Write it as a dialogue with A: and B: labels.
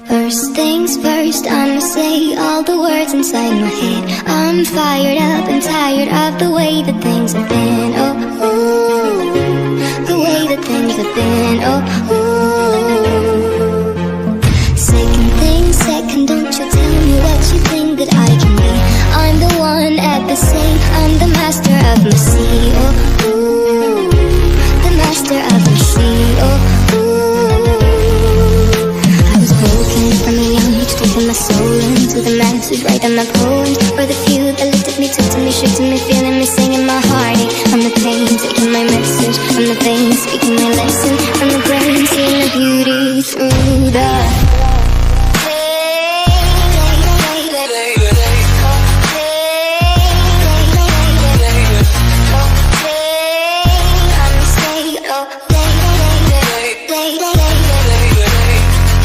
A: First things first, I'ma say all the words inside my head. I'm fired up and tired of the way that things have been. Oh, ooh, the way that things have been. Oh, ooh. Second thing second, don't you tell me what you think that I can be. I'm the one at the same, I'm the master of my sea. Oh, ooh, the master of my sea. Oh, from a young age, taking my soul into the masses, writing my poems for the few that looked at me, took to me, shook to me, feeling me, singing my heartache. From the pain, taking my message from the veins, speaking my lesson from the brain, seeing the beauty through the